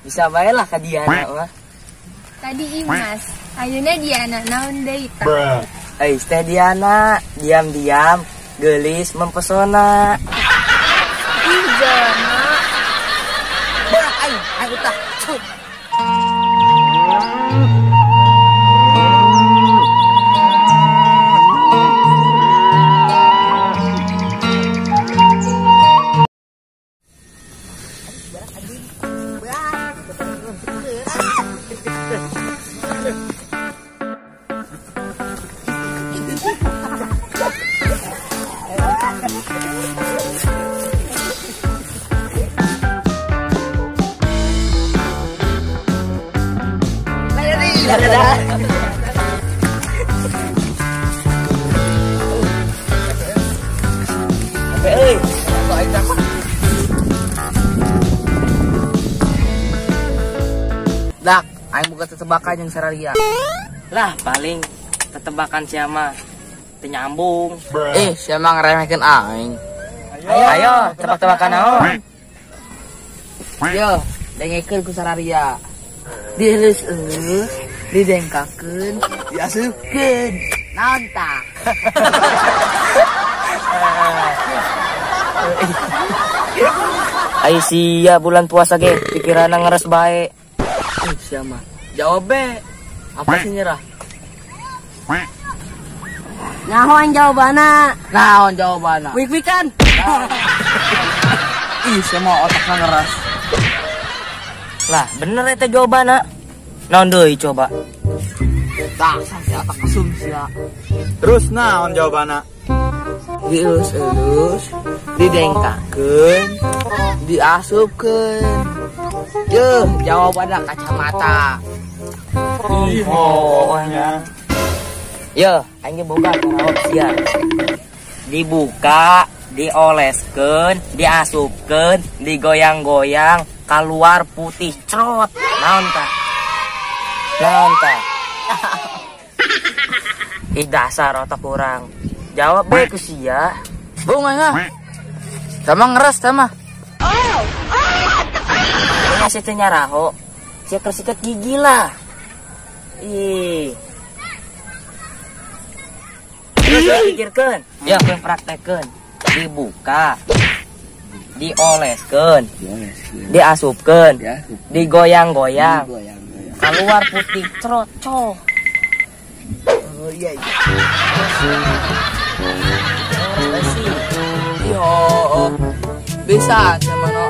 Bisa bae lah ka Diana mah. Tadi Imas, ayeuna Diana naon deui tah? Teh Diana, diam-diam, gelis mempesona. Ih, Jana. Bah, aing tah. Dak, aing buka tetebakan yang sararia. Lah paling tetebakan siapa? Nyambung. Siapa ngeremehkeun aing? Ayo, tebak-tebakan naon? Yo, dengekeun ku sararia. Dielus didengkakeun, diasupkeun. Naon tah? Ai sia bulan puasa ge, pikiranna ngeres bae. Siapa? Jawab be. Apa sih nyerah? Naon jawabanna? Naon jawabanna? Wik-wikan. Semua otakna ngeras. Lah, bener eta jawabanna. Naon deui coba? Tah, sampai otak asumsi ya. Terus naon jawabanna? Dielus-elus, didengkakeun, diasupkeun. Yeuh, jawabanna kacamata. Ohnya. Yo, aing boga naon sia. Dibuka, dioleskeun, diasupkeun, digoyang-goyang, keluar putih crot. Naon tah? Naon tah? Dasar otak kurang. Jawab bae ku sia. Bunga sama ngeras sama. Ini si nyaraho. Sia kersikat gigi lah. Terus pikirkeun, ya yang praktekeun. Dibuka, dioleskeun, diasupkeun, digoyang-goyang, keluar putih crocok. Oh iya. Bisa sama no.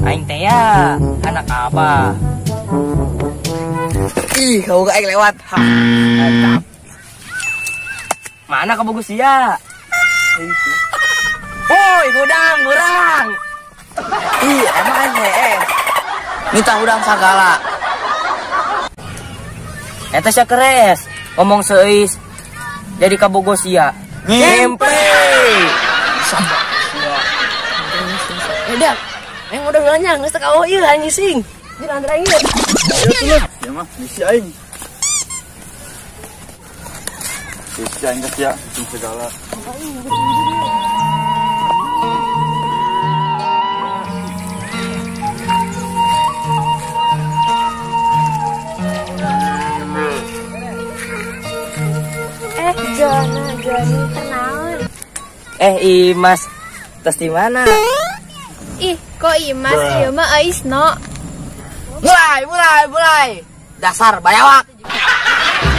Aing teh ya anak apa? Kau gak lewat. Mantap. Mana kabogus sia? Woi, gudang murang. Emang aing minta udang sagala. Eta sia keres, ngomong seuis. Jadi kabogus sia. Ngempe. Sabar. Udah. Yang udah bilangnya geus teu kau ieu anjing sing. Dirang-dirang ieu. Ya mah, misi aing. Misi aing geus ya, segala. Joni kenaon. Imas, tos di mana? Ih, kok Imas ieu mah Aisno. Mulai. Dasar bayawak.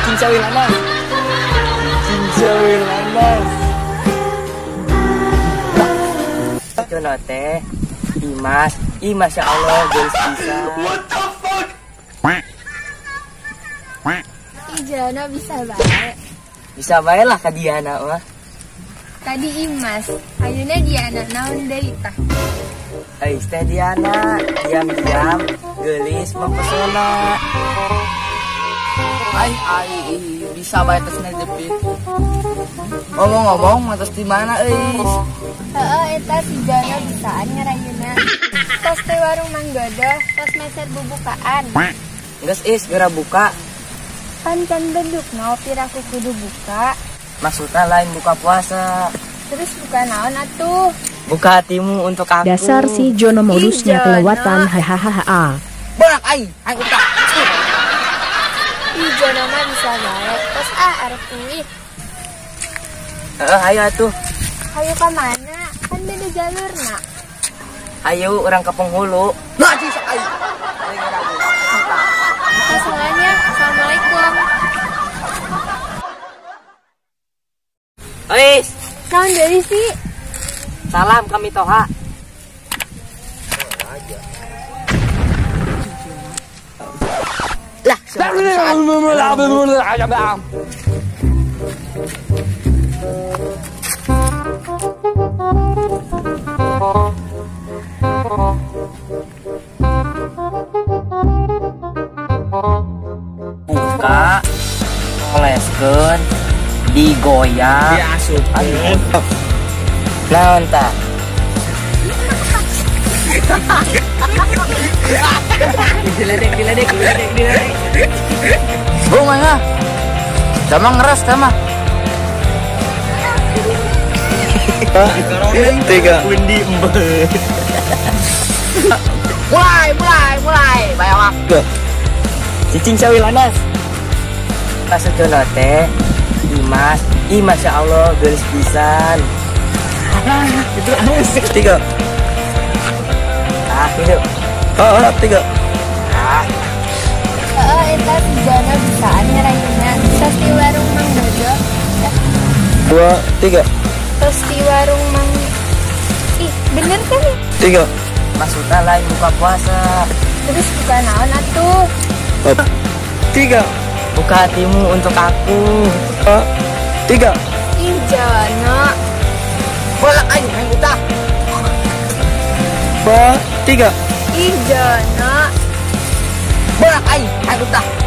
Cincawil anak. Cono teh, Imas ya Allah geus bisa. What the fuck? Ih, Jana bisa bae. Bisa bae lah ka Diana mah. Tadi Imas, ayeuna Diana naon deui tah? Teh Diana, diam-diam, gelis mempesona. Bisa bae tos ngedepit. Ngomong-ngomong matos di mana euy? Heeh, eta si Jana bisaan ngarayeuna. Tos teh warung manggodoh, tos meser bubukaan. Geus geura buka. Kan beduk ngopi raku kudu buka. Maksudnya lain buka puasa. Terus buka naon atuh? Buka hatimu untuk aku. Dasar si Jono modusnya kelewatan hahaha. Bolak ai, hai utak. Ih, Jono mah bisa baik. Terus arep kuih. Ayo atuh. Ayo ke mana? Kan beda jalur, nak. Ayo orang ke penghulu. Ngaji ai. Kesulannya, assalamualaikum. Ois, Naon dari sih? salam kami Toha. Lah, buka, oleskeun, digoyang, Diasupkeun. naon tah? Diledek. Bung mah. Sama ngeres sama. Tiga. Windy embe. Mulai. Bayar waktu. Cicing sawilanas. Kasutuna teh Dimas. Ih, Masya Allah, geus pisan. Itu harus. Tiga. Ah, hidup. Tiga. Eta si Jono bisaan ngerayuna. Tos di warung Mang Dodo. Dua. Tiga. Tos di warung Mang... Ih, bener kan ya? Tiga. Maksudnya lain buka puasa. Terus bukan naon atuh. Tiga. Buka hatimu untuk aku. Tiga. Ih, Jono. Bolak aja, main utak. Tiga. Ih, Jono. Bolak aja, main utak.